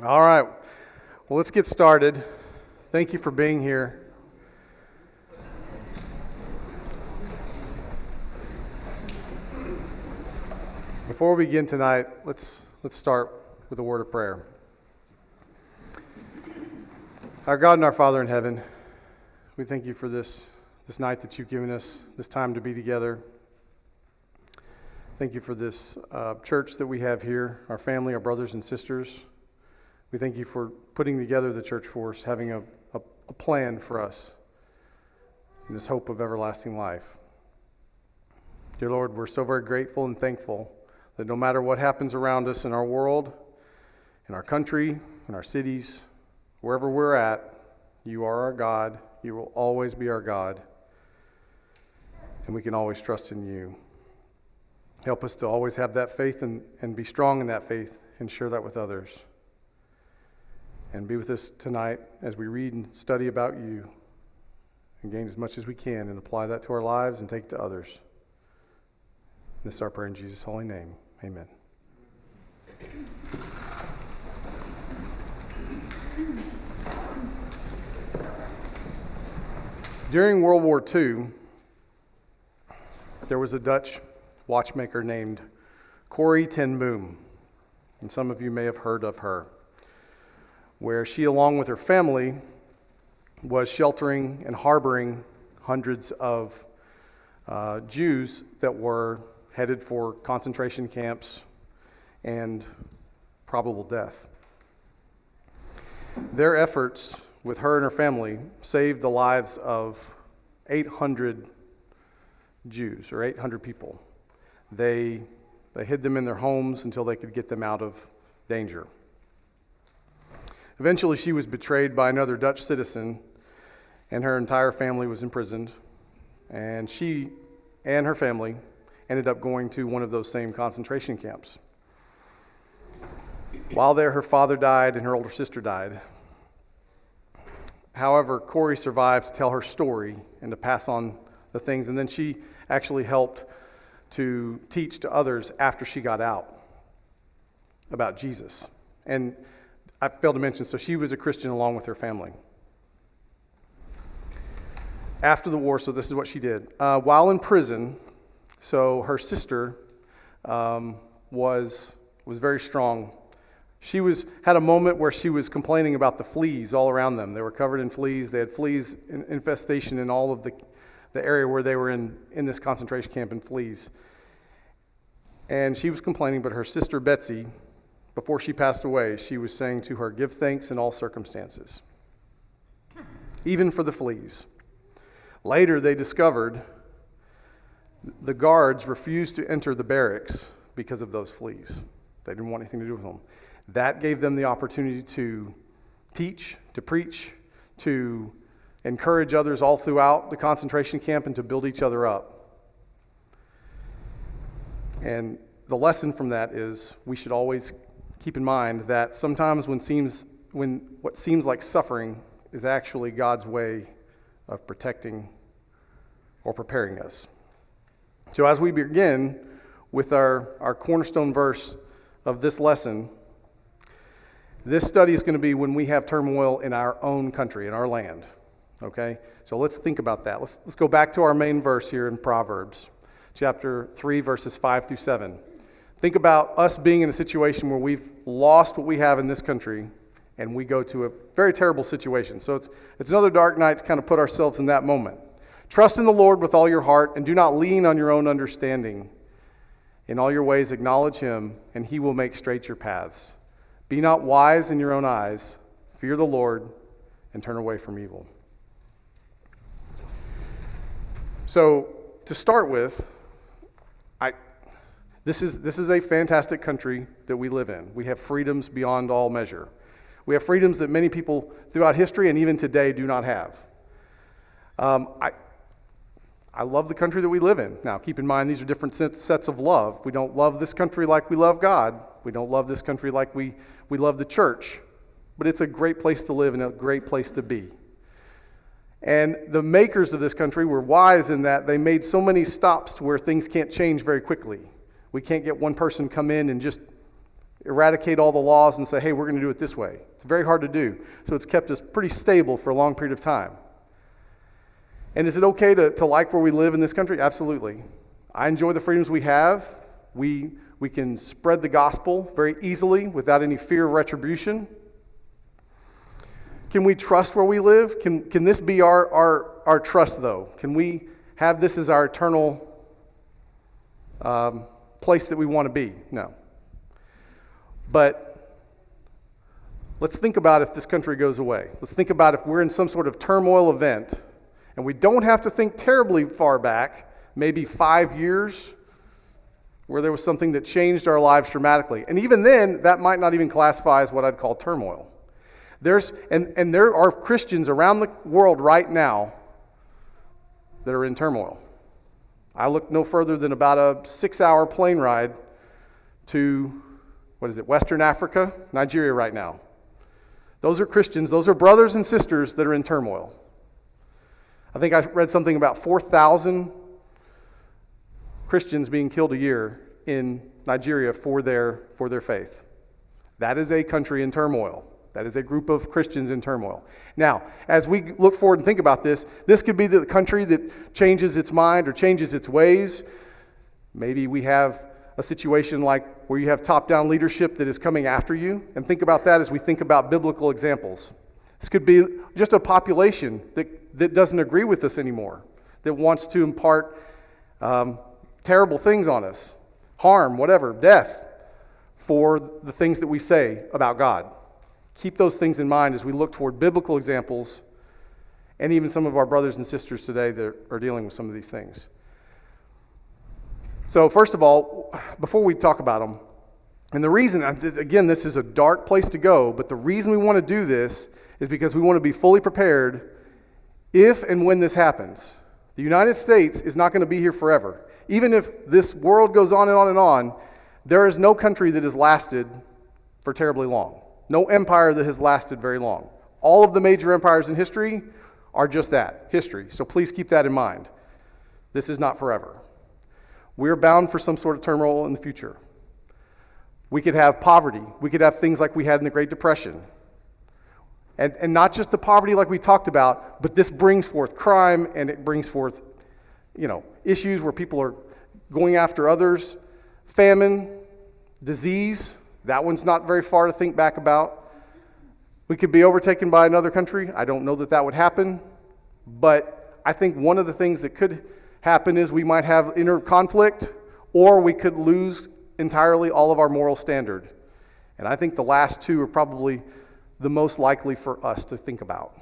All right. Well, let's get started. Thank you for being here. Before we begin tonight, let's start with a word of prayer. Our God and our Father in heaven, we thank you for this night that you've given us, this time to be together. Thank you for this church that we have here, our family, our brothers and sisters. We thank you for putting together the church for us, having a plan for us in this hope of everlasting life. Dear Lord, we're so very grateful and thankful that no matter what happens around us in our world, in our country, in our cities, wherever we're at, you are our God. You will always be our God. And we can always trust in you. Help us to always have that faith and be strong in that faith and share that with others. And be with us tonight as we read and study about you and gain as much as we can and apply that to our lives and take it to others. This is our prayer in Jesus' holy name. Amen. During World War II, there was a Dutch watchmaker named Corrie ten Boom, and some of you may have heard of her, where she, along with her family, was sheltering and harboring hundreds of Jews that were headed for concentration camps and probable death. Their efforts with her and her family saved the lives of 800 Jews, or 800 people. They hid them in their homes until they could get them out of danger. Eventually, she was betrayed by another Dutch citizen, and her entire family was imprisoned. And she and her family ended up going to one of those same concentration camps. While there, her father died and her older sister died. However, Corrie survived to tell her story and to pass on the things, and then she actually helped to teach to others after she got out about Jesus. And I failed to mention, so she was a Christian along with her family. After the war, so this is what she did. While in prison, so her sister was very strong. She had a moment where she was complaining about the fleas all around them. They were covered in fleas. They had fleas infestation in all of the area where they were in this concentration camp, in fleas. And she was complaining, but her sister Betsy, before she passed away, she was saying to her, "Give thanks in all circumstances, even for the fleas." Later, they discovered the guards refused to enter the barracks because of those fleas. They didn't want anything to do with them. That gave them the opportunity to teach, to preach, to encourage others all throughout the concentration camp, and to build each other up. And the lesson from that is we should always keep in mind that sometimes when what seems like suffering is actually God's way of protecting or preparing us. So as we begin with our cornerstone verse of this lesson, this study is going to be when we have turmoil in our own country, in our land. Okay? So let's think about that. Let's go back to our main verse here in Proverbs, chapter 3, verses 5 through 7. Think about us being in a situation where we've lost what we have in this country, and we go to a very terrible situation. So it's another dark night to kind of put ourselves in that moment. Trust in the Lord with all your heart, and do not lean on your own understanding. In all your ways acknowledge him, and he will make straight your paths. Be not wise in your own eyes. Fear the Lord, and turn away from evil. So, to start with, this is a fantastic country that we live in. We have freedoms beyond all measure. We have freedoms that many people throughout history and even today do not have. I love the country that we live in. Now, keep in mind, these are different sets of love. We don't love this country like we love God. We don't love this country like we love the church. But it's a great place to live and a great place to be. And the makers of this country were wise in that they made so many stops to where things can't change very quickly. We can't get one person come in and just eradicate all the laws and say, hey, we're going to do it this way. It's very hard to do. So it's kept us pretty stable for a long period of time. And is it okay to like where we live in this country? Absolutely. I enjoy the freedoms we have. We can spread the gospel very easily without any fear of retribution. Can we trust where we live? Can this be our trust, though? Can we have this as our eternal place that we want to be? No. But let's think about if this country goes away. Let's think about if we're in some sort of turmoil event, and we don't have to think terribly far back, maybe 5 years, where there was something that changed our lives dramatically. And even then, that might not even classify as what I'd call turmoil. There are Christians around the world right now that are in turmoil. I looked no further than about a 6-hour plane ride to, Western Africa, Nigeria right now. Those are Christians, those are brothers and sisters that are in turmoil. I think I read something about 4,000 Christians being killed a year in Nigeria for their faith. That is a country in turmoil. That is a group of Christians in turmoil. Now, as we look forward and think about this could be the country that changes its mind or changes its ways. Maybe we have a situation like where you have top-down leadership that is coming after you. And think about that as we think about biblical examples. This could be just a population that doesn't agree with us anymore, that wants to impart terrible things on us, harm, whatever, death, for the things that we say about God. Keep those things in mind as we look toward biblical examples and even some of our brothers and sisters today that are dealing with some of these things. So first of all, before we talk about them, and the reason, again, this is a dark place to go, but the reason we want to do this is because we want to be fully prepared if and when this happens. The United States is not going to be here forever. Even if this world goes on and on and on, there is no country that has lasted for terribly long. No empire that has lasted very long. All of the major empires in history are just that, history. So please keep that in mind. This is not forever. We're bound for some sort of turmoil in the future. We could have poverty. We could have things like we had in the Great Depression. And not just the poverty like we talked about, but this brings forth crime and it brings forth, issues where people are going after others. Famine, disease. That one's not very far to think back about. We could be overtaken by another country. I don't know that would happen. But I think one of the things that could happen is we might have inner conflict, or we could lose entirely all of our moral standard. And I think the last two are probably the most likely for us to think about.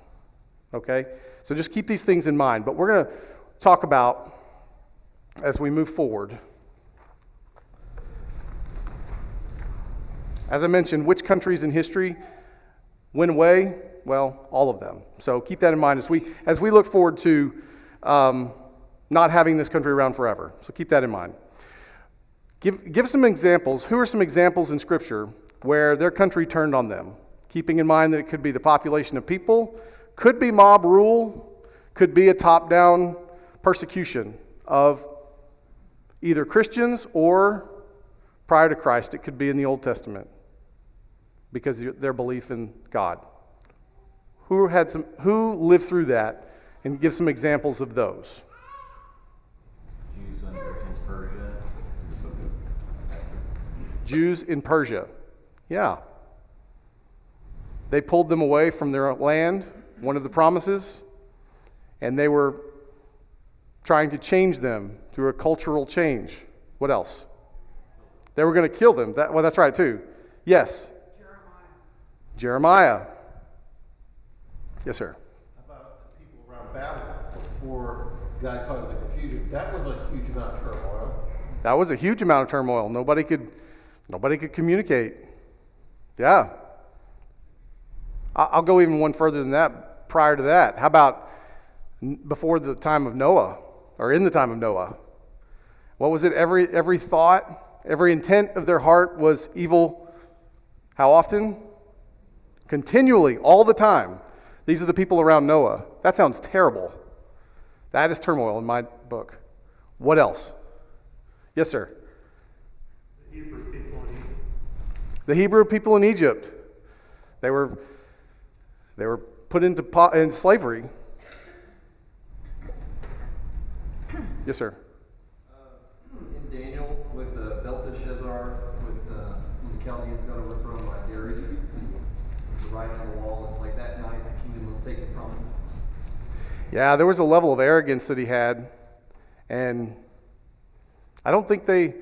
Okay? So just keep these things in mind. But we're going to talk about, as we move forward, as I mentioned, which countries in history went away? Well, all of them. So keep that in mind as we look forward to not having this country around forever. So keep that in mind. Give some examples. Who are some examples in Scripture where their country turned on them? Keeping in mind that it could be the population of people, could be mob rule, could be a top-down persecution of either Christians or, prior to Christ, it could be in the Old Testament because of their belief in God. Who lived through that, and give some examples of those? Jews under King Persia. Jews in Persia. Yeah. They pulled them away from their land, one of the promises, and they were trying to change them through a cultural change. What else? They were going to kill them. That's right too. Yes. Jeremiah. Yes, sir. How about the people around Babel before God caused the confusion? That was a huge amount of turmoil. That was a huge amount of turmoil. Nobody could communicate. Yeah. I'll go even one further than that. Prior to that, how about before the time of Noah, or in the time of Noah? What was it? Every thought, every intent of their heart was evil. How often? Continually, all the time. These are the people around Noah. That sounds terrible. That is turmoil in my book. What else? Yes, sir. The Hebrew people in Egypt. The Hebrew people in Egypt, they were put into slavery. Yes, sir. In Daniel, with Belteshazzar, when the Chaldeans got overthrown by Darius, the writing on the wall, it's like that night the kingdom was taken from him. Yeah, there was a level of arrogance that he had, and I don't think they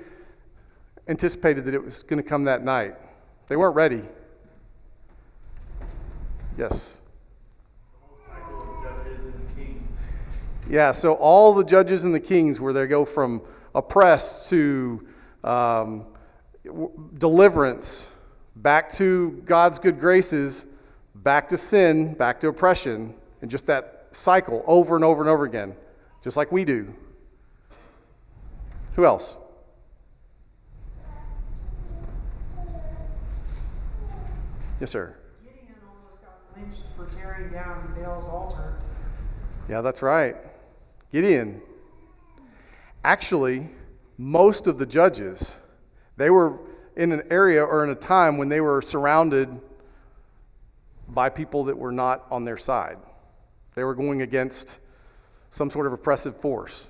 anticipated that it was going to come that night. They weren't ready. Yes. Judges and kings. Yeah, so all the judges and the kings, where they go from oppressed to deliverance, back to God's good graces, back to sin, back to oppression, and just that cycle over and over and over again, just like we do. Who else? Yes, sir. Gideon almost got lynched for tearing down Baal's altar. Yeah, that's right. Gideon. Actually, most of the judges, they were in an area or in a time when they were surrounded by people that were not on their side. They were going against some sort of oppressive force.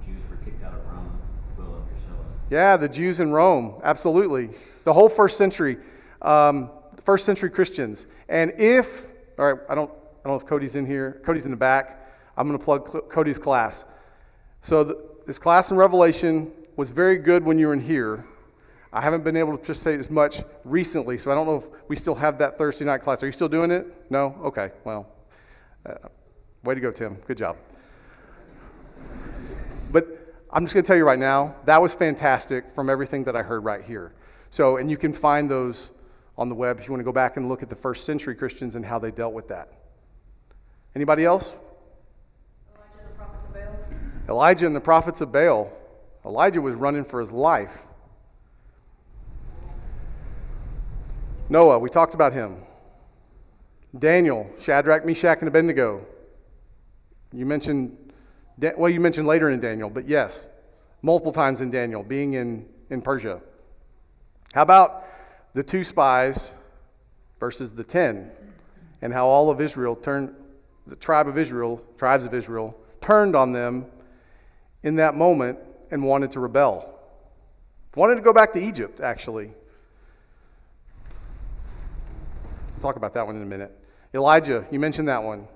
Jews were kicked out of Rome, Will and Priscilla. Yeah, the Jews in Rome, absolutely. The whole first century Christians. And all right, I don't know if Cody's in here. Cody's in the back. I'm going to plug Cody's class. So this class in Revelation was very good when you were in here. I haven't been able to participate as much recently, so I don't know if we still have that Thursday night class. Are you still doing it? No? Okay, well, way to go, Tim. Good job. But I'm just going to tell you right now, that was fantastic from everything that I heard right here. So, and you can find those on the web if you want to go back and look at the first century Christians and how they dealt with that. Anybody else? Elijah and the prophets of Baal. Elijah and the prophets of Baal. Elijah was running for his life. Noah, we talked about him. Daniel, Shadrach, Meshach, and Abednego. You mentioned later in Daniel, but yes, multiple times in Daniel, being in Persia. How about the 2 spies versus the 10, and how all of Israel tribes of Israel, turned on them in that moment and wanted to rebel. Wanted to go back to Egypt, actually. We'll talk about that one in a minute. Elijah, you mentioned that one.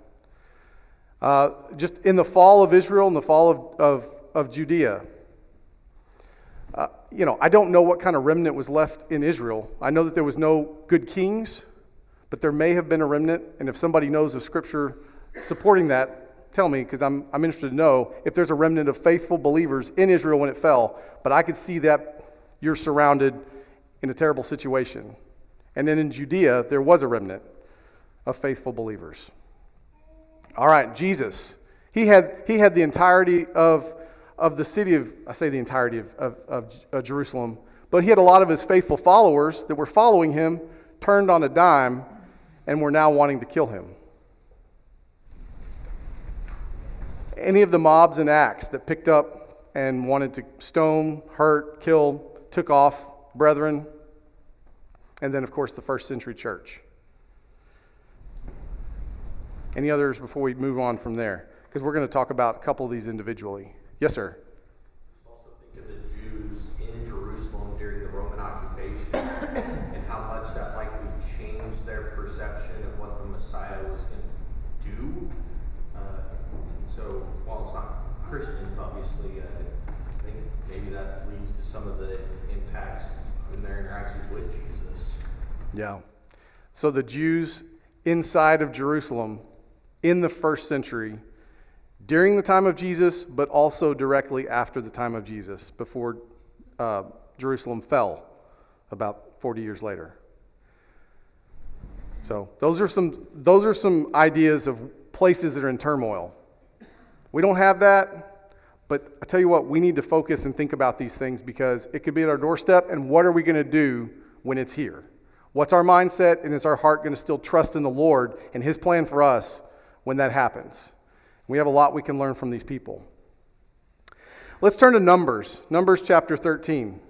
Just in the fall of Israel and the fall of Judea. I don't know what kind of remnant was left in Israel. I know that there was no good kings, but there may have been a remnant. And if somebody knows of Scripture supporting that, tell me, because I'm interested to know if there's a remnant of faithful believers in Israel when it fell. But I could see that you're surrounded in a terrible situation. And then in Judea, there was a remnant of faithful believers. All right, Jesus. He had the entirety of the city of, I say the entirety of Jerusalem, but he had a lot of his faithful followers that were following him, turned on a dime, and were now wanting to kill him. Any of the mobs in Acts that picked up and wanted to stone, hurt, kill, took off brethren, and then, of course, the first century church. Any others before we move on from there? Because we're going to talk about a couple of these individually. Yes, sir. Also think of the Jews in Jerusalem during the Roman occupation and how much that likely changed their perception of what the Messiah was going to do. And so while it's not Christians, obviously, I think maybe that leads to some of the impacts in their interactions with Jesus. Yeah. So the Jews inside of Jerusalem in the first century, during the time of Jesus, but also directly after the time of Jesus, before Jerusalem fell about 40 years later. So those are some ideas of places that are in turmoil. We don't have that, but I tell you what, we need to focus and think about these things because it could be at our doorstep, and what are we going to do when it's here? What's our mindset, and is our heart going to still trust in the Lord and His plan for us when that happens? We have a lot we can learn from these people. Let's turn to Numbers chapter 13.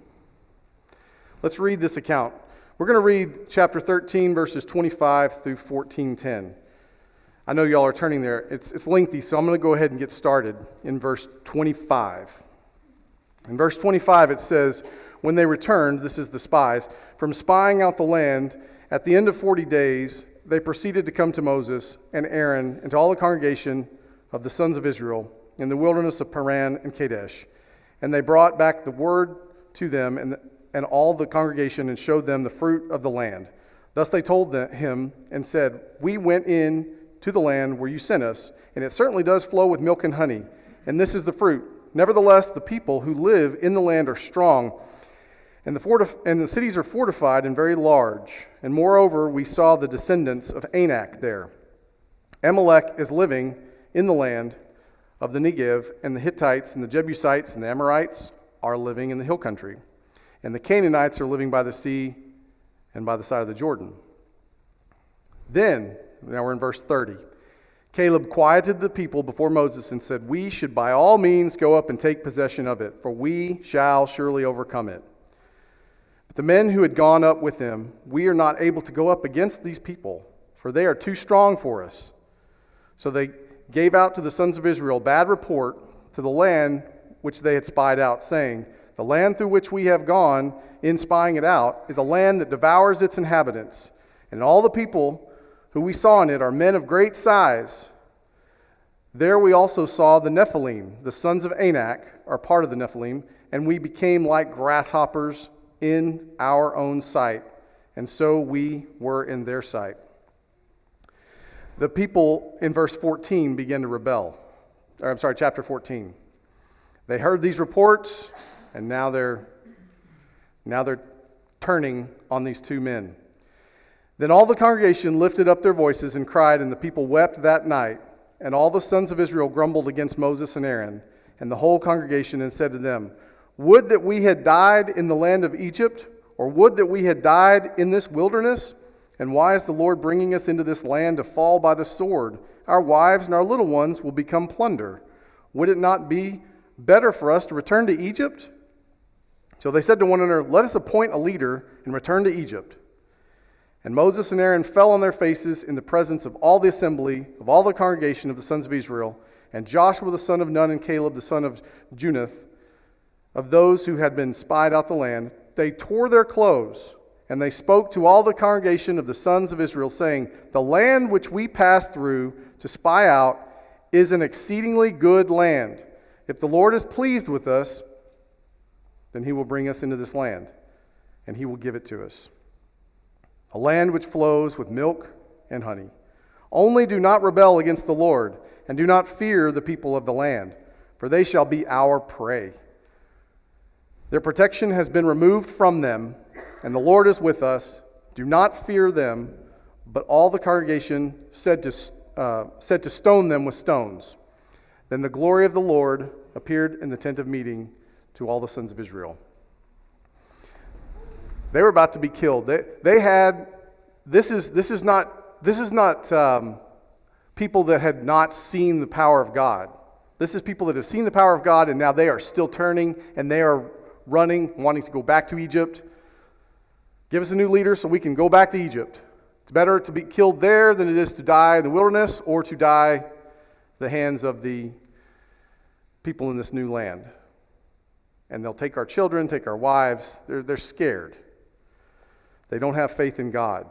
Let's read this account. We're going to read chapter 13, verses 25 through 14:10. I know y'all are turning there. It's lengthy, so I'm going to go ahead and get started in verse 25. In verse 25, it says, "When they returned," this is the spies, "from spying out the land, at the end of 40 days, they proceeded to come to Moses and Aaron and to all the congregation of the sons of Israel in the wilderness of Paran and Kadesh. And they brought back the word to them and all the congregation and showed them the fruit of the land. Thus they told him and said, 'We went in to the land where you sent us, and it certainly does flow with milk and honey, and this is the fruit. Nevertheless, the people who live in the land are strong, and the cities are fortified and very large. And moreover, we saw the descendants of Anak there. Amalek is living in the land of the Negev, and the Hittites and the Jebusites and the Amorites are living in the hill country. And the Canaanites are living by the sea and by the side of the Jordan.' Then," now we're in verse 30, "Caleb quieted the people before Moses and said, 'We should by all means go up and take possession of it, for we shall surely overcome it.' But the men who had gone up with him, 'We are not able to go up against these people, for they are too strong for us.' So they gave out to the sons of Israel bad report to the land which they had spied out, saying, 'The land through which we have gone in spying it out is a land that devours its inhabitants, and all the people who we saw in it are men of great size. There we also saw the Nephilim, the sons of Anak are part of the Nephilim, and we became like grasshoppers in our own sight, and so we were in their sight.'" The people in verse 14 began to rebel. Chapter 14. They heard these reports, and now they're turning on these two men. "Then all the congregation lifted up their voices and cried, and the people wept that night. And all the sons of Israel grumbled against Moses and Aaron and the whole congregation and said to them, 'Would that we had died in the land of Egypt, or would that we had died in this wilderness? And why is the Lord bringing us into this land to fall by the sword? Our wives and our little ones will become plunder. Would it not be better for us to return to Egypt?' So they said to one another, 'Let us appoint a leader and return to Egypt.' And Moses and Aaron fell on their faces in the presence of all the assembly, of all the congregation of the sons of Israel, and Joshua the son of Nun and Caleb the son of Junath, of those who had been spied out the land, they tore their clothes, and they spoke to all the congregation of the sons of Israel, saying, 'The land which we passed through to spy out is an exceedingly good land. If the Lord is pleased with us, then he will bring us into this land, and he will give it to us. A land which flows with milk and honey. Only do not rebel against the Lord, and do not fear the people of the land, for they shall be our prey. Their protection has been removed from them, and the Lord is with us. Do not fear them.' But all the congregation said to stone them with stones. Then the glory of the Lord appeared in the tent of meeting to all the sons of Israel." They were about to be killed. This is not people that had not seen the power of God. This is people that have seen the power of God, and now they are still turning, and they are running, wanting to go back to Egypt. Give us a new leader so we can go back to Egypt. It's better to be killed there than it is to die in the wilderness or to die at the hands of the people in this new land. And they'll take our children, take our wives. They're scared. They don't have faith in God.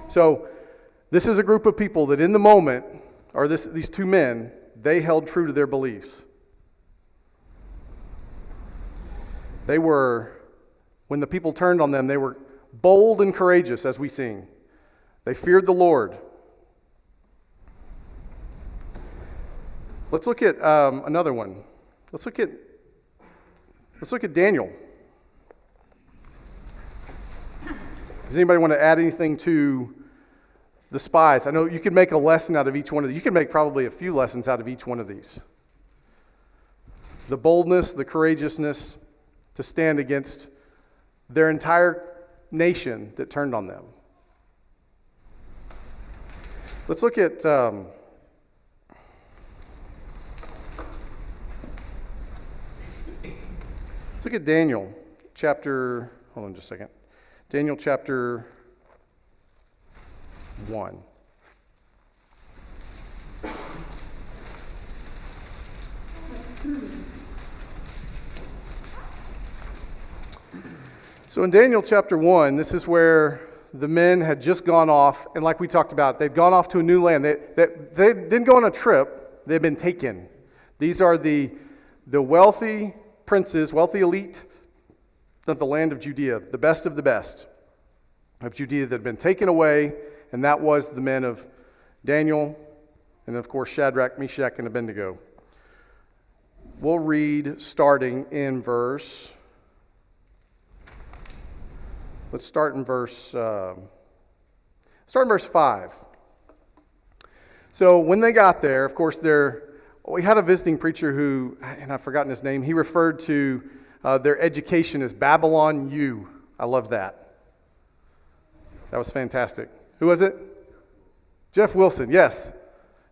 So this is a group of people that in the moment, or these two men, they held true to their beliefs. They were, when the people turned on them, they were bold and courageous, as we sing. They feared the Lord. Let's look at another one. Let's look at Daniel. Does anybody want to add anything to the spies? I know you could make a lesson out of each one of these. You could make probably a few lessons out of each one of these. The boldness, the courageousness to stand against their entire nation that turned on them. Let's look at Daniel chapter, hold on just a second. Daniel chapter 1. So in Daniel chapter 1, this is where the men had just gone off, and like we talked about, they'd gone off to a new land. They didn't go on a trip, they'd been taken. These are the wealthy princes, wealthy elite of the land of Judea, the best of the best of Judea that had been taken away, and that was the men of Daniel, and of course Shadrach, Meshach, and Abednego. We'll read starting in verse... Let's start in verse 5. So when they got there, of course, we had a visiting preacher who, and I've forgotten his name, he referred to their education as Babylon U. I love that. That was fantastic. Who was it? Jeff Wilson, yes.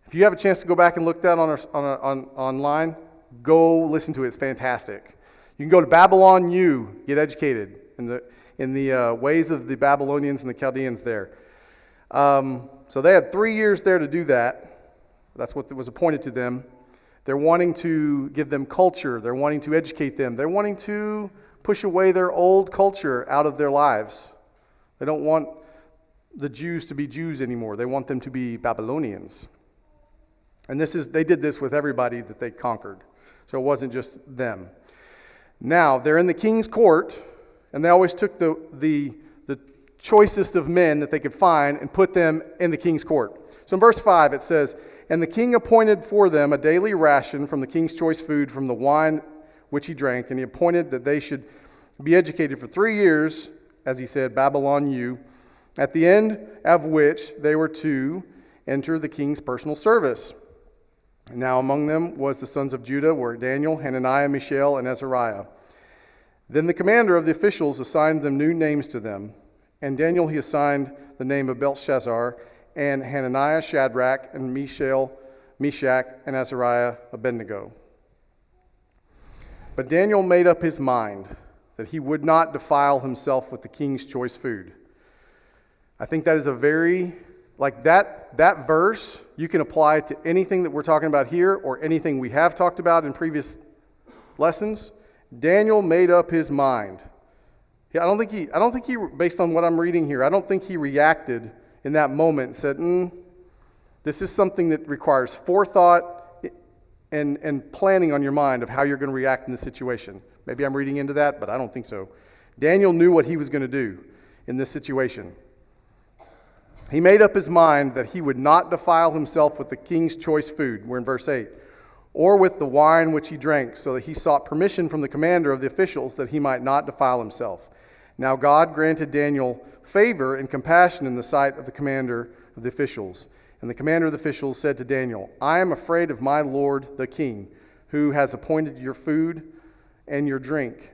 If you have a chance to go back and look that online, go listen to it. It's fantastic. You can go to Babylon U, get educated in the ways of the Babylonians and the Chaldeans there. So they had 3 years there to do that. That's what was appointed to them. They're wanting to give them culture. They're wanting to educate them. They're wanting to push away their old culture out of their lives. They don't want the Jews to be Jews anymore. They want them to be Babylonians. And they did this with everybody that they conquered. So it wasn't just them. Now, they're in the king's court, and they always took the choicest of men that they could find and put them in the king's court. So in verse 5 it says, "And the king appointed for them a daily ration from the king's choice food from the wine which he drank, and he appointed that they should be educated for 3 years, as he said, Babylon U, at the end of which they were to enter the king's personal service. And now among them was the sons of Judah were Daniel, Hananiah, Mishael, and Azariah. Then the commander of the officials assigned them new names to them. And Daniel he assigned the name of Belshazzar, and Hananiah, Shadrach, and Mishael, Meshach, and Azariah, Abednego. But Daniel made up his mind that he would not defile himself with the king's choice food." I think that is a very, that verse, you can apply to anything that we're talking about here or anything we have talked about in previous lessons. Daniel made up his mind. I don't think he, based on what I'm reading here, I don't think he reacted in that moment and said, this is something that requires forethought and planning on your mind of how you're going to react in this situation. Maybe I'm reading into that, but I don't think so. Daniel knew what he was going to do in this situation. He made up his mind that he would not defile himself with the king's choice food, we're in verse 8, or with the wine which he drank, so that he sought permission from the commander of the officials that he might not defile himself. Now God granted Daniel favor and compassion in the sight of the commander of the officials. And the commander of the officials said to Daniel, "I am afraid of my lord the king, who has appointed your food and your drink."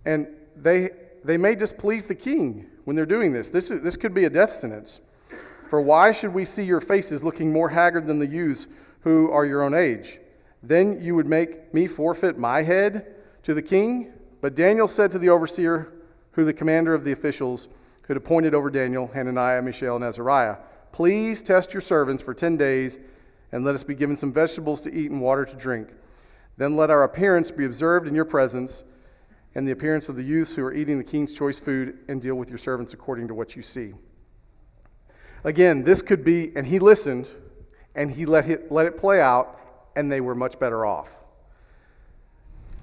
And they may displease the king when they're doing this. This could be a death sentence. "For why should we see your faces looking more haggard than the youths who are your own age? Then you would make me forfeit my head to the king?" But Daniel said to the overseer, who the commander of the officials who had appointed over Daniel, Hananiah, Mishael, and Azariah, "Please test your servants for 10 days, and let us be given some vegetables to eat and water to drink. Then let our appearance be observed in your presence, and the appearance of the youths who are eating the king's choice food, and deal with your servants according to what you see." Again, this could be, and he listened, and he let it play out, and they were much better off.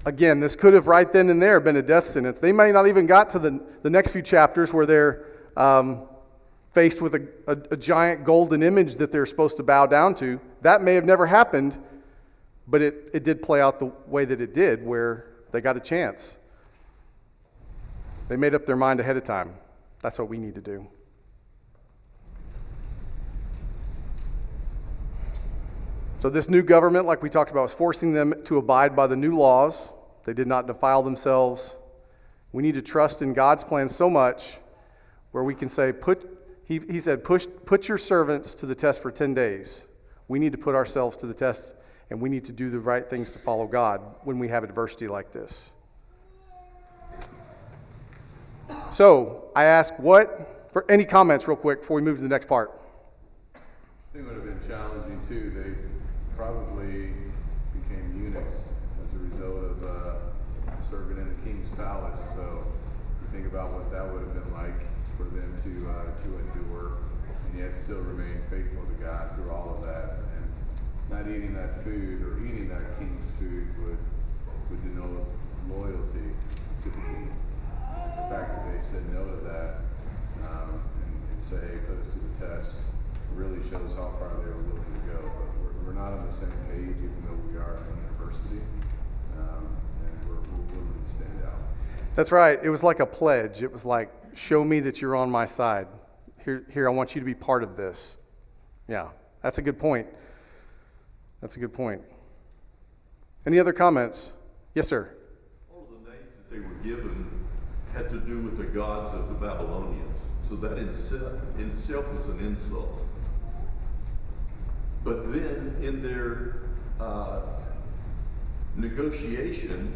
Again, this could have right then and there been a death sentence. They may not even got to the next few chapters where they're faced with a giant golden image that they're supposed to bow down to. That may have never happened, but it did play out the way that it did, where they got a chance. They made up their mind ahead of time. That's what we need to do. So this new government, like we talked about, was forcing them to abide by the new laws. They did not defile themselves. We need to trust in God's plan so much where we can say, he said, put your servants to the test for 10 days. We need to put ourselves to the test, and we need to do the right things to follow God when we have adversity like this. So I ask for any comments real quick before we move to the next part. I think it would have been challenging too. They probably became eunuchs as a result of serving in the king's palace. So you think about what that would have been like for them to endure, and yet still remain faithful to God through all of that. And not eating that food or eating that king's food would denote loyalty to the king. The fact that they said no to that and say, hey, put us to the test, really shows how far they were willing to go. But we're not on the same page, even though we are in university, and we're willing to stand out. That's right. It was like a pledge. It was like, show me that you're on my side. Here, I want you to be part of this. Yeah, that's a good point. That's a good point. Any other comments? Yes, sir. All of the names that they were given had to do with the gods of the Babylonians. So that in itself was an insult. But then in their negotiation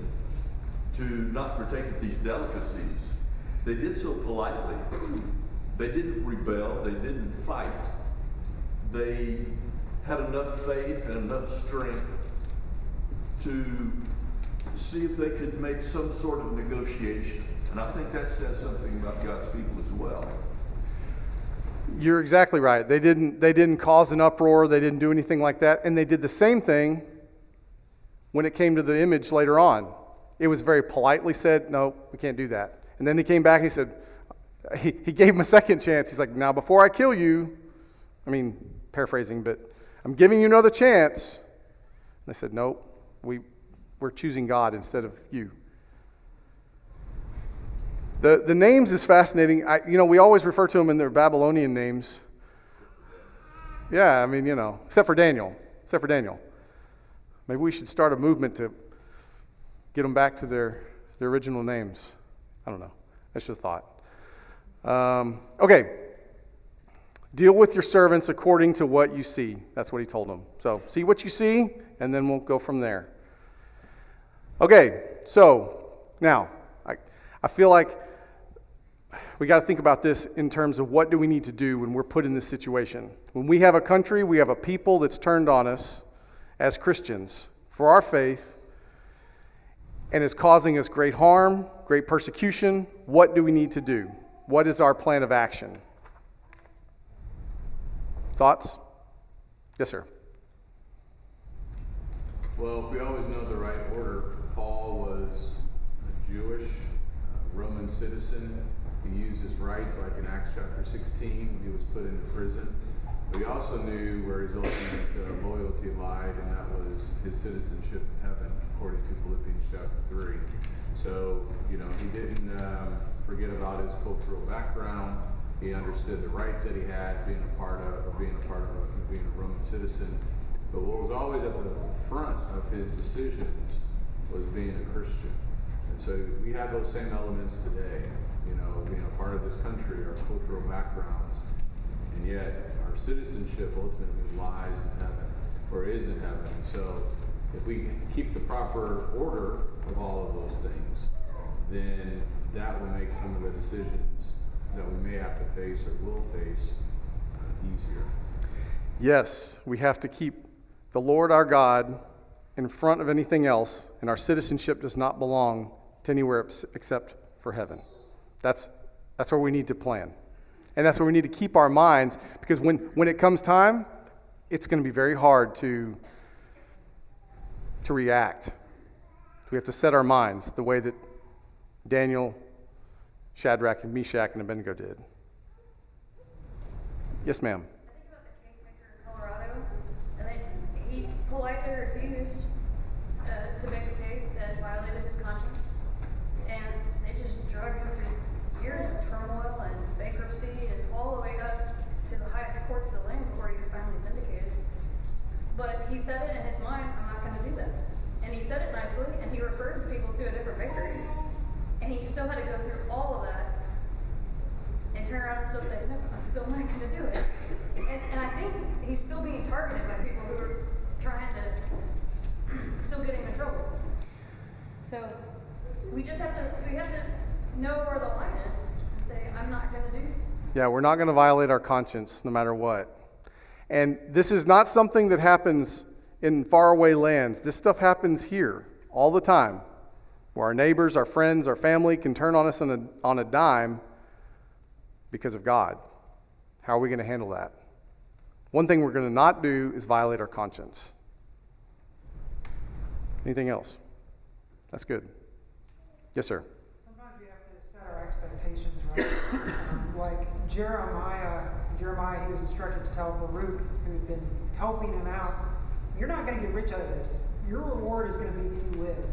to not partake of these delicacies, they did so politely. They didn't rebel. They didn't fight. They had enough faith and enough strength to see if they could make some sort of negotiation. And I think that says something about God's people as well. You're exactly right. They didn't cause an uproar. They didn't do anything like that. And they did the same thing when it came to the image later on. It was very politely said, no, we can't do that. And then he came back and he said, he gave him a second chance. He's like, now before I kill you, I mean, paraphrasing, but I'm giving you another chance. And they said, no, we're choosing God instead of you. The names is fascinating. We always refer to them in their Babylonian names. Yeah, I mean, except for Daniel. Maybe we should start a movement to get them back to their original names. I don't know. That's just a thought. Okay. Deal with your servants according to what you see. That's what he told them. So see what you see, and then we'll go from there. Okay, so now I feel like we got to think about this in terms of what do we need to do when we're put in this situation. When we have a country, we have a people that's turned on us as Christians for our faith and is causing us great harm, great persecution. What do we need to do? What is our plan of action? Thoughts? Yes, sir. Well, if we always know the right order, Paul was a Jewish Roman citizen. He used his rights, like in Acts chapter 16, when he was put into prison. But he also knew where his ultimate loyalty lied, and that was his citizenship in heaven, according to Philippians chapter 3. So, he didn't forget about his cultural background. He understood the rights that he had, being a a Roman citizen. But what was always at the front of his decisions was being a Christian. And so we have those same elements today, being a part of this country, our cultural backgrounds, and yet our citizenship ultimately lies in heaven, or is in heaven. And so if we keep the proper order of all of those things, then that will make some of the decisions that we may have to face or will face easier. Yes, we have to keep the Lord our God in front of anything else, and our citizenship does not belong to anywhere except for heaven. That's where we need to plan. And that's where we need to keep our minds, because when it comes time, it's going to be very hard to react. We have to set our minds the way that Daniel, Shadrach, and Meshach, and Abednego did. Yes, ma'am. I think about the cake maker in Colorado, and he politely refused to bake a cake that violated his conscience. And they just drug him through years of turmoil and bankruptcy and all the way up to the highest courts of the land before he was finally vindicated. But he said it in his mind, I'm not going to do that. And he said it nicely, and he referred people to a different bakery. And he still had to go through all of that and turn around and still say, no, I'm still not going to do it. And I think he's still being targeted by people who are trying to still get him in trouble. So we have to know where the line is. Yeah, we're not going to violate our conscience no matter what. And this is not something that happens in faraway lands. This stuff happens here all the time, where our neighbors, our friends, our family can turn on us on a dime because of God. How are we going to handle that? One thing we're going to not do is violate our conscience. Anything else? That's good. Yes, sir. Sometimes we have to set our expectations right. Like Jeremiah, he was instructed to tell Baruch, who had been helping him out, you're not going to get rich out of this. Your reward is going to be that you live.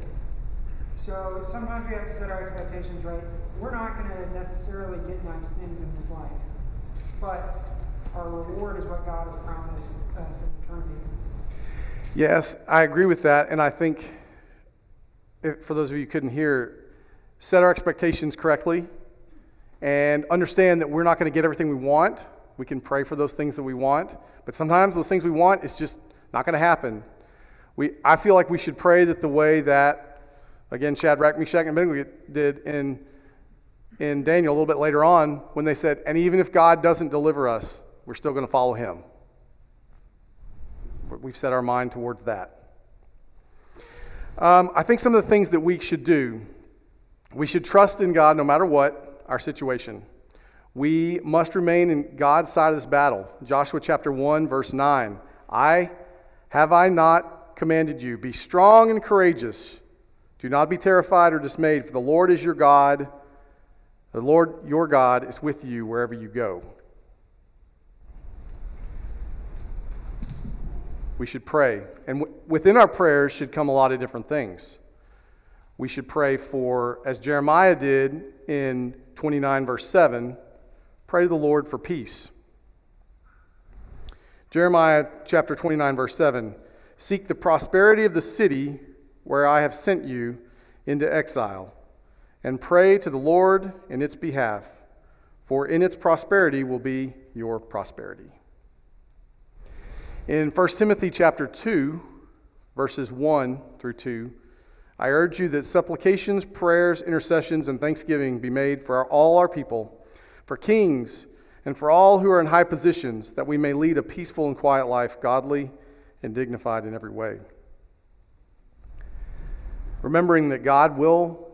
So sometimes we have to set our expectations right. We're not going to necessarily get nice things in this life, but our reward is what God has promised us in eternity. Yes, I agree with that. And I think, for those of you who couldn't hear, set our expectations correctly and understand that we're not going to get everything we want. We can pray for those things that we want, but sometimes those things we want is just not going to happen. I feel like we should pray that the way that, again, Shadrach, Meshach, and Abednego did in Daniel a little bit later on, when they said, and even if God doesn't deliver us, we're still going to follow him. We've set our mind towards that. I think some of the things that we should do, we should trust in God no matter what our situation. We must remain in God's side of this battle. Joshua chapter 1, verse 9. Have I not commanded you? Be strong and courageous. Do not be terrified or dismayed, for the Lord is your God. The Lord your God is with you wherever you go. We should pray. And within our prayers should come a lot of different things. We should pray for, as Jeremiah did in 29 verse 7, pray to the Lord for peace. Jeremiah chapter 29 verse 7, seek the prosperity of the city where I have sent you into exile, and pray to the Lord in its behalf, for in its prosperity will be your prosperity. In 1 Timothy chapter 2, verses 1 through 2, I urge you that supplications, prayers, intercessions, and thanksgiving be made for all our people, for kings, and for all who are in high positions, that we may lead a peaceful and quiet life, godly and dignified in every way. Remembering that God will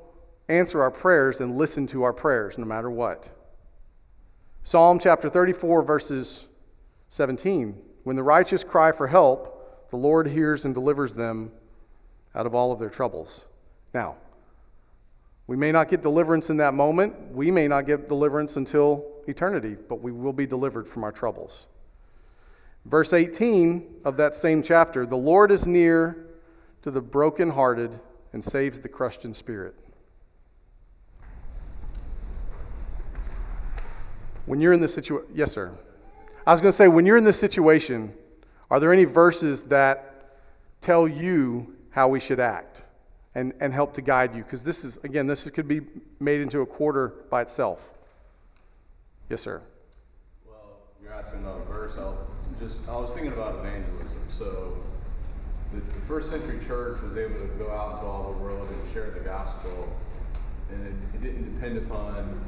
answer our prayers and listen to our prayers no matter what. Psalm chapter 34, verses 17. When the righteous cry for help, the Lord hears and delivers them out of all of their troubles. Now, we may not get deliverance in that moment. We may not get deliverance until eternity, but we will be delivered from our troubles. Verse 18 of that same chapter, the Lord is near to the brokenhearted and saves the crushed in spirit. When you're in this situation, yes, sir. I was going to say, when you're in this situation, are there any verses that tell you how we should act and help to guide you? Because this could be made into a quarter by itself. Yes, sir. Well, you're asking about a verse. I was thinking about evangelism. So the first century church was able to go out into all the world and share the gospel, and it didn't depend upon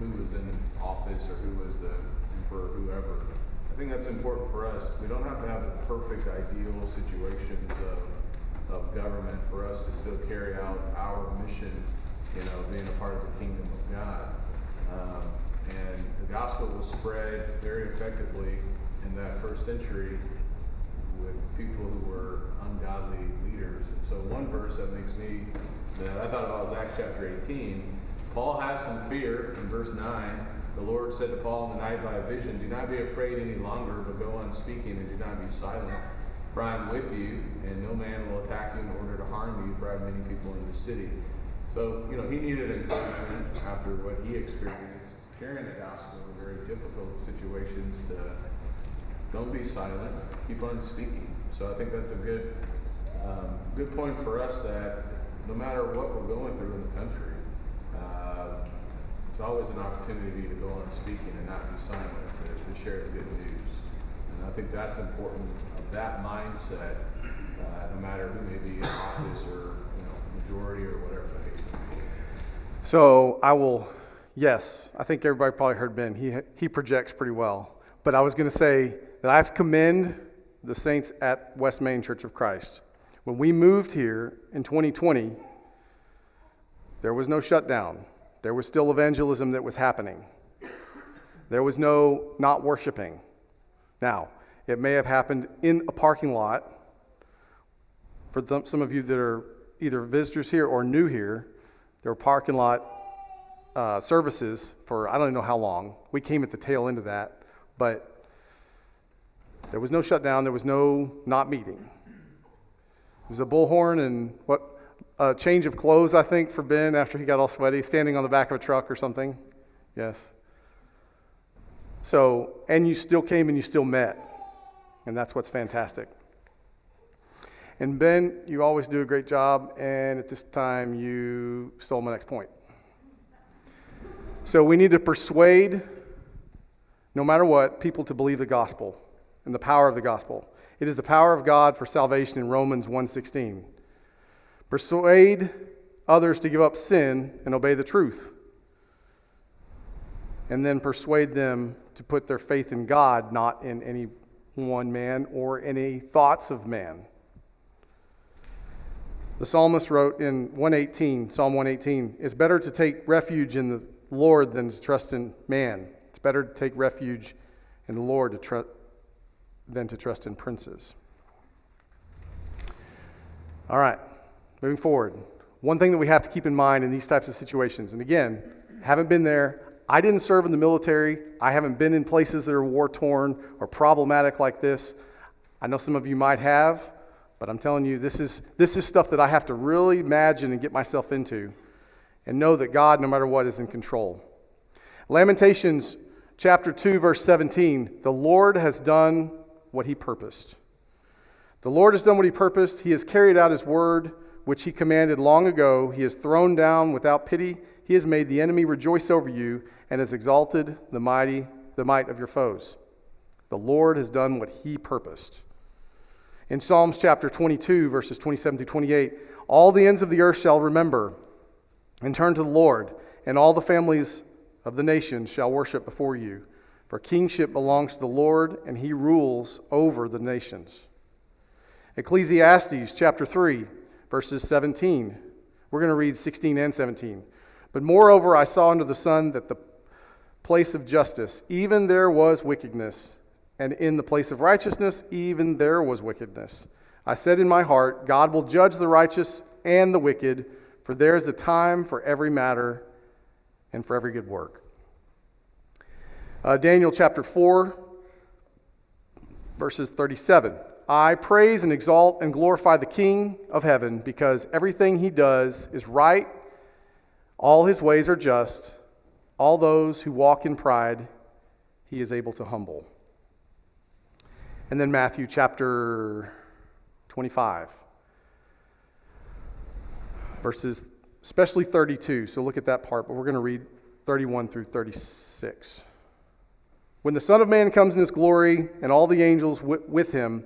who was in office or who was the emperor, whoever. I think that's important for us. We don't have to have the perfect, ideal situations of government for us to still carry out our mission, being a part of the kingdom of God. And the gospel was spread very effectively in that first century with people who were ungodly leaders. So one verse that I thought about was Acts chapter 18. Paul has some fear in verse 9. The Lord said to Paul in the night by a vision, do not be afraid any longer, but go on speaking and do not be silent. For I am with you, and no man will attack you in order to harm you, for I have many people in the city. So, he needed encouragement after what he experienced, sharing the gospel in very difficult situations to don't be silent, keep on speaking. So I think that's a good point for us, that no matter what we're going through in the country, it's always an opportunity to go on speaking and not be silent, to share the good news. And I think that's important, of that mindset, no matter who may be in office or majority or whatever the case may be. So I will yes, I think everybody probably heard Ben. He projects pretty well. But I was going to say that I have to commend the saints at West Main Church of Christ. When we moved here in 2020, there was no shutdown. There was still evangelism that was happening. There was no not worshiping. Now, it may have happened in a parking lot. For some of you that are either visitors here or new here, there were parking lot services for I don't even know how long. We came at the tail end of that, but there was no shutdown. There was no not meeting. There was a bullhorn and a change of clothes, I think, for Ben after he got all sweaty, standing on the back of a truck or something. Yes. So, and you still came and you still met. And that's what's fantastic. And Ben, you always do a great job, and at this time you stole my next point. So we need to persuade, no matter what, people to believe the gospel and the power of the gospel. It is the power of God for salvation in Romans 1:16. Persuade others to give up sin and obey the truth. And then persuade them to put their faith in God, not in any one man or any thoughts of man. The psalmist wrote in Psalm 118, it's better to take refuge in the Lord than to trust in man. It's better to take refuge in the Lord than to trust in princes. All right, moving forward. One thing that we have to keep in mind in these types of situations, and again, haven't been there. I didn't serve in the military. I haven't been in places that are war-torn or problematic like this. I know some of you might have, but I'm telling you, this is stuff that I have to really imagine and get myself into and know that God, no matter what, is in control. Lamentations chapter 2, verse 17, the Lord has done what he purposed. The Lord has done what he purposed. He has carried out his word, which he commanded long ago. He has thrown down without pity. He has made the enemy rejoice over you and has exalted the might of your foes. The Lord has done what he purposed. In Psalms chapter 22, verses 27 through 28, all the ends of the earth shall remember and turn to the Lord, and all the families of the nations shall worship before you. For kingship belongs to the Lord, and he rules over the nations. Ecclesiastes chapter 3, verses 17. We're going to read 16 and 17. But moreover, I saw under the sun that the place of justice, even there was wickedness, and in the place of righteousness, even there was wickedness. I said in my heart, God will judge the righteous and the wicked, for there is a time for every matter and for every good work. Daniel chapter 4, verses 37. I praise and exalt and glorify the King of heaven, because everything he does is right, all his ways are just, all those who walk in pride he is able to humble. And then Matthew chapter 25, verses especially 32. So look at that part, but we're going to read 31 through 36. When the Son of Man comes in his glory and all the angels with him,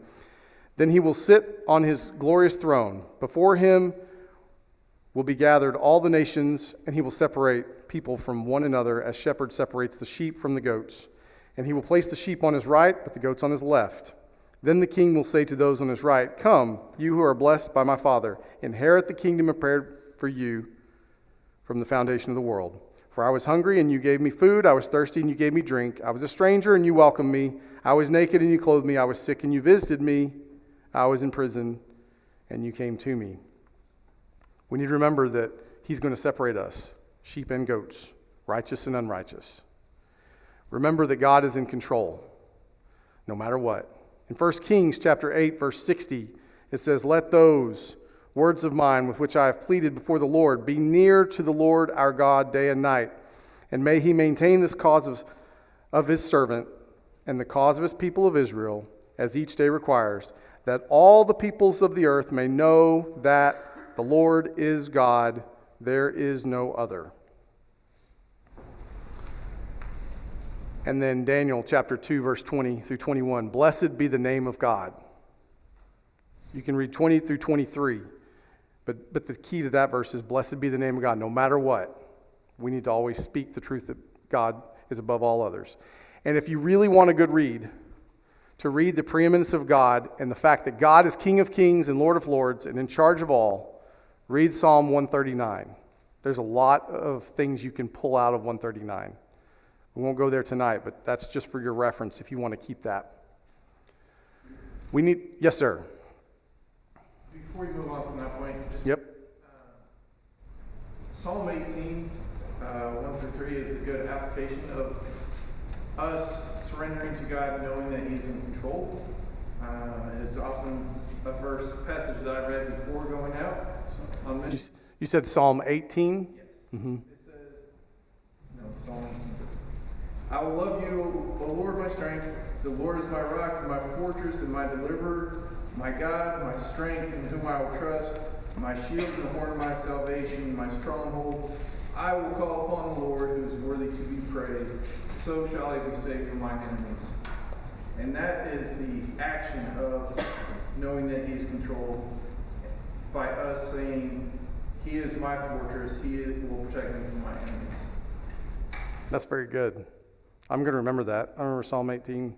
then he will sit on his glorious throne. Before him will be gathered all the nations, and he will separate people from one another as shepherd separates the sheep from the goats. And he will place the sheep on his right, but the goats on his left. Then the king will say to those on his right, come, you who are blessed by my Father, inherit the kingdom prepared for you from the foundation of the world. For I was hungry, and you gave me food. I was thirsty, and you gave me drink. I was a stranger, and you welcomed me. I was naked, and you clothed me. I was sick, and you visited me. I was in prison, and you came to me. We need to remember that he's going to separate us, sheep and goats, righteous and unrighteous. Remember that God is in control, no matter what. In 1 Kings chapter 8, verse 60, it says, let those words of mine with which I have pleaded before the Lord be near to the Lord our God day and night, and may he maintain this cause of his servant and the cause of his people of Israel, as each day requires, that all the peoples of the earth may know that the Lord is God, there is no other. And then Daniel chapter 2, verse 20 through 21. Blessed be the name of God. You can read 20 through 23. But the key to that verse is blessed be the name of God, no matter what. We need to always speak the truth that God is above all others. And if you really want a good read, to read the preeminence of God and the fact that God is King of kings and Lord of lords and in charge of all, read Psalm 139. There's a lot of things you can pull out of 139. We won't go there tonight, but that's just for your reference if you want to keep that. Yes, sir. Before you move on from that point, just Yep. Psalm 18, 1 through 3 is a good application of us surrendering to God, knowing that He's in control. It's often a passage that I read before going out on mission. You said Psalm 18? Yes. Mm-hmm. It says, no, Psalm 18. I will love you, O Lord, my strength. The Lord is my rock and my fortress and my deliverer, my God, my strength, in whom I will trust, my shield and the horn of my salvation, my stronghold. I will call upon the Lord, who is worthy to be praised. So shall I be safe from mine enemies. And that is the action of knowing that He is controlled by us saying, He is my fortress. He will protect me from my enemies. That's very good. I'm going to remember that. I remember Psalm 18.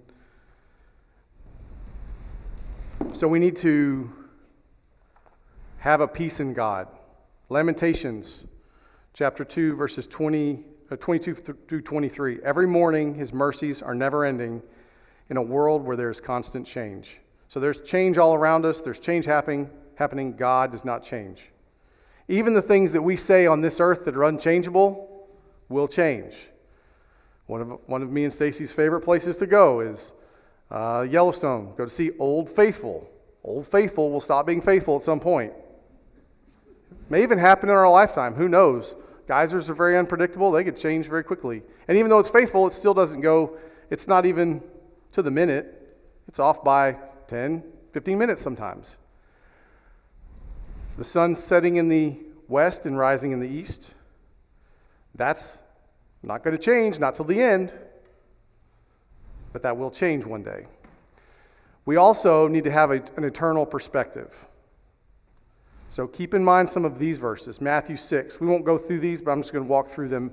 So we need to have a peace in God. Lamentations chapter 2, verses 22 through 23. Every morning His mercies are never ending in a world where there's constant change. So there's change all around us. There's change happening. God does not change. Even the things that we say on this earth that are unchangeable will change. One of me and Stacy's favorite places to go is Yellowstone. Go to see Old Faithful. Old Faithful will stop being faithful at some point. May even happen in our lifetime. Who knows? Geysers are very unpredictable. They could change very quickly. And even though it's faithful, it still doesn't go, it's not even to the minute. It's off by 10, 15 minutes sometimes. The sun setting in the west and rising in the east, that's not going to change, not till the end, but that will change one day. We also need to have an eternal perspective. So keep in mind some of these verses. Matthew 6. We won't go through these, but I'm just going to walk through them.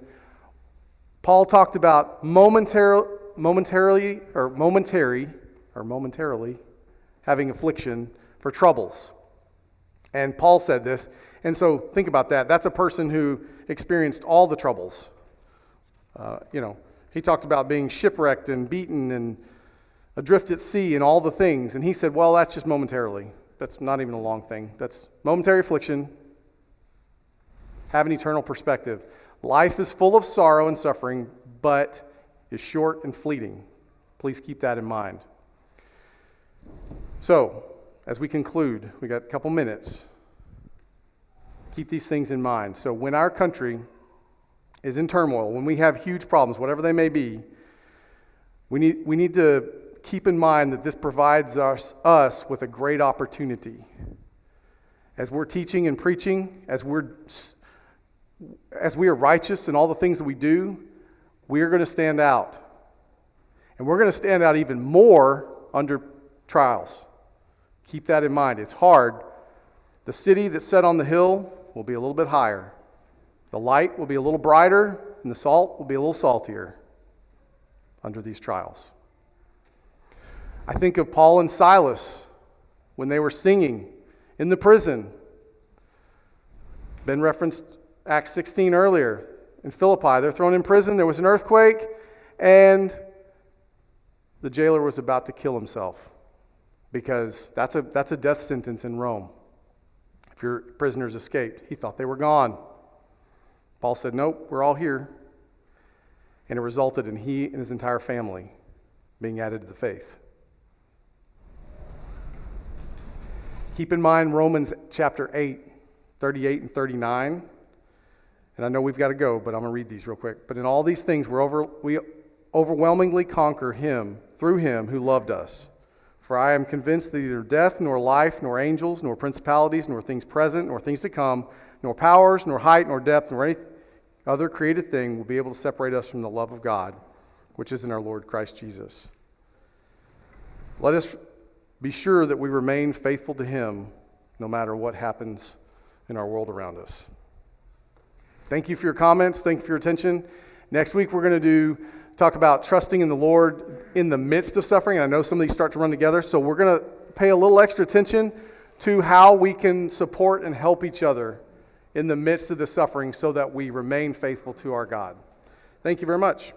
Paul talked about momentarily having affliction for troubles. And Paul said this. And so think about that. That's a person who experienced all the troubles. He talked about being shipwrecked and beaten and adrift at sea and all the things. And he said, well, that's just momentarily. That's not even a long thing. That's momentary affliction. Have an eternal perspective. Life is full of sorrow and suffering, but is short and fleeting. Please keep that in mind. So, as we conclude, we got a couple minutes. Keep these things in mind. So when our country is in turmoil, when we have huge problems, whatever they may be, we need to keep in mind that this provides us with a great opportunity. As we're teaching and preaching, as we are righteous in all the things that we do, we are going to stand out. And we're going to stand out even more under trials. Keep that in mind. It's hard. The city that's set on the hill will be a little bit higher. The light will be a little brighter, and the salt will be a little saltier under these trials. I think of Paul and Silas when they were singing in the prison. Ben referenced Acts 16 earlier. In Philippi, they're thrown in prison. There was an earthquake, and the jailer was about to kill himself because that's a death sentence in Rome. If your prisoners escaped, he thought they were gone. Paul said, nope, we're all here. And it resulted in he and his entire family being added to the faith. Keep in mind Romans chapter 8, 38 and 39. And I know we've got to go, but I'm going to read these real quick. But in all these things, we overwhelmingly conquer him, through him who loved us. For I am convinced that neither death, nor life, nor angels, nor principalities, nor things present, nor things to come, nor powers, nor height, nor depth, nor any other created thing will be able to separate us from the love of God, which is in our Lord Christ Jesus. Let us be sure that we remain faithful to him no matter what happens in our world around us. Thank you for your comments. Thank you for your attention. Next week, we're going to talk about trusting in the Lord in the midst of suffering. And I know some of these start to run together, so we're going to pay a little extra attention to how we can support and help each other in the midst of the suffering so that we remain faithful to our God. Thank you very much.